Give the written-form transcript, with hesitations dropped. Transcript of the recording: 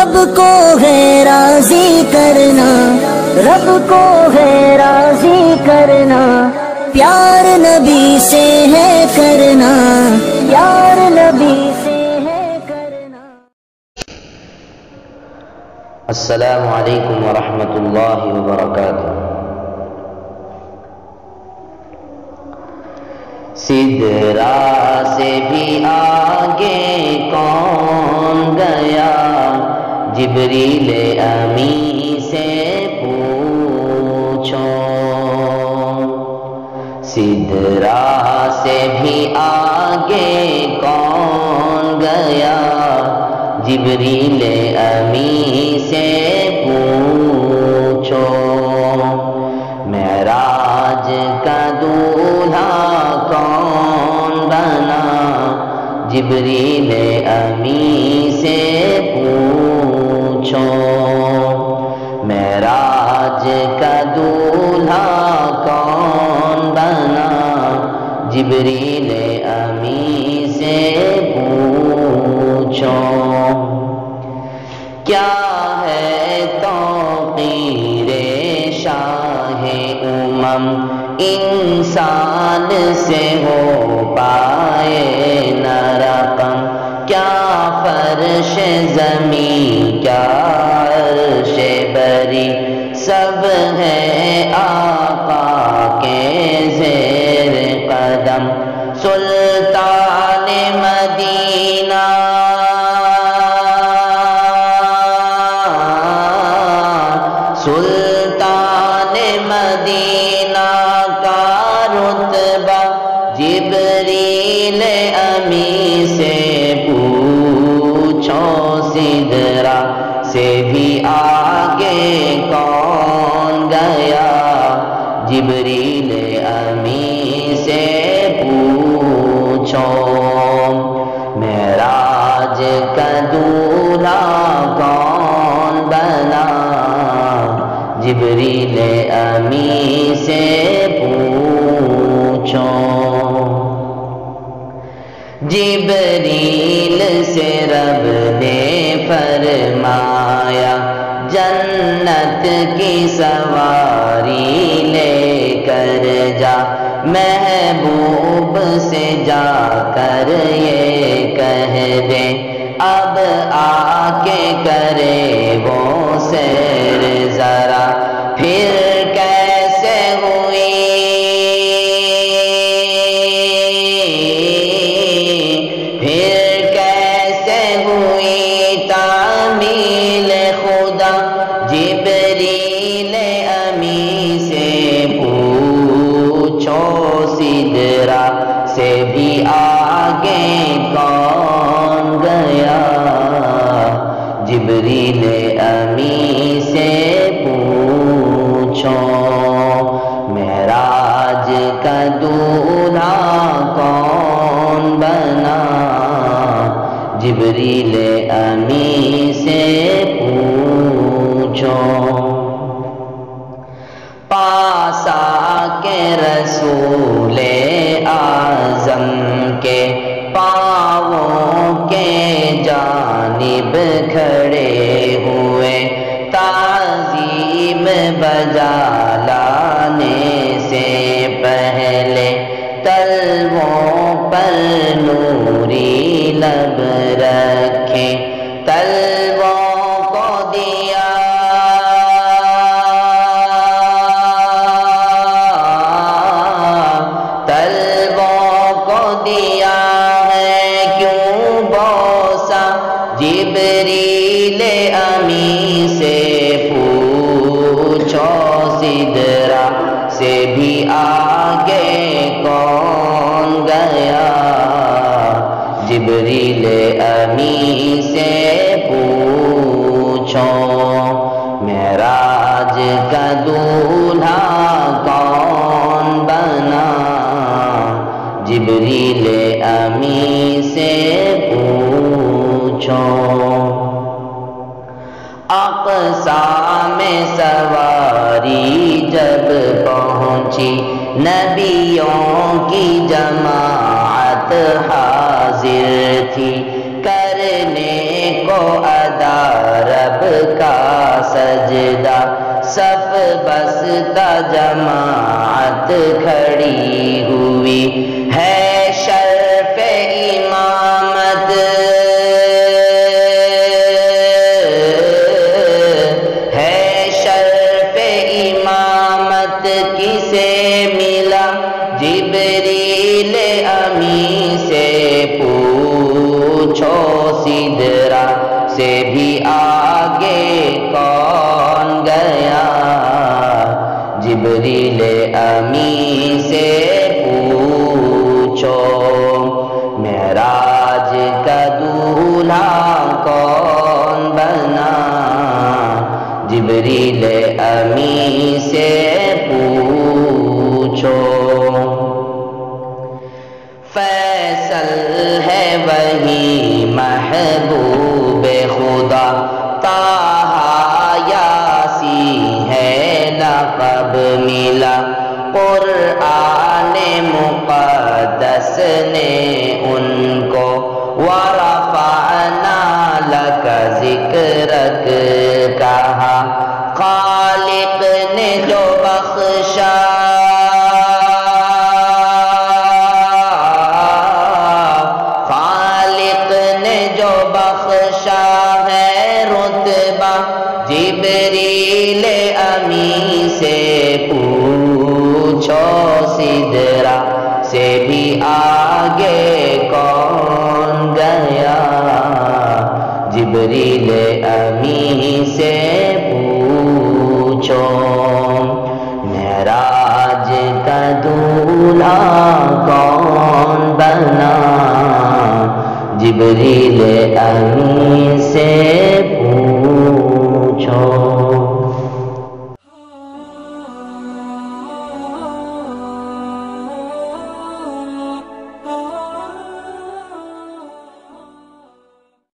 رب کو ہے راضی کرنا، رب کو ہے راضی کرنا، پیار نبی سے ہے کرنا، پیار نبی سے ہے کرنا۔ السلام علیکم ورحمۃ اللہ وبرکاتہ۔ سدرا سے بھی آگے کون گیا، جبریل امی سے پوچھو۔ سدرا سے بھی آگے کون گیا، جبریل امی سے پوچھو۔ معراج کا دولہا کون بنا، جبریل امی سے پوچھو۔ معراج کا دولہا کون بنا، جبریل امی سے پوچھو۔ کیا ہے توقیر شاہ امم، انسان سے ہو پائے نہ رقم۔ کیا فرش زمین کیا عرش بری، سب ہے آقا کے زیر قدم۔ سلطان مدینہ سلطان مدینہ کا رتبہ، جبریل امی سے پوچھو۔ سدرا سے بھی آگے کون گیا، جبریل امی سے پوچھو۔ معراج کا دولہا کون بنا، جبریل امی سے پوچھو۔ جبریل سے رب نے فرمایا، جنت کی سواری لے کر جا، محبوب سے جا کر یہ کہہ دے، اب آ کے کرے وہ سیر ذرا۔ پھر کیسے ہوئی پھر کیسے ہوئی تعمیل خدا، جبریل امی سے پوچھو۔ سدرا سے بھی آگے کون گیا، جبریل امی سے پوچھو۔ معراج کا دولہا کون بنا، جبریل امی سے پوچھو۔ پاس آ کے رسول اعظم کے پاؤں کے جانب کھڑے ہوئے، تعظیم بجا لانے سے پہلے تلووں پر نوری لب رکھے، تلووں کو دیا تلووں کو دیا ہے کیوں بوسا، جبریل امی سے پوچھو۔ سدرا سے بھی آگے کون گیا، جبریل امی سے پوچھو۔ معراج کا دولہا کون بنا، جبریل امی سے پوچھو۔ اقصیٰ میں سواری جب پہنچی، نبیوں کی جماعت حاضر تھی، کرنے کو ادا کا سجدہ صف بستا جماعت کھڑی ہوئی ہے شرف امامت ہے شرف امامت کسے ملا جبریل امی سے پوچھو سدرا سے بھی آگے کون گیا جبریل امی سے پوچھو معراج کا دولہا کون بنا جبریل امی سے پوچھو فیصل ہے وہی محبوب خدا طٰہٰ یاسین ہے لقب ملا قرآن مقدس نے ان کو ورفعنا لک ذکرک کہا خالق نے جو بخشا ہے رتبہ جبریل امی سے پوچھو سدرا سے بھی آگے کون گیا جبریل امی سے پوچھو معراج کا دولہا کون بنا جبریل امی سے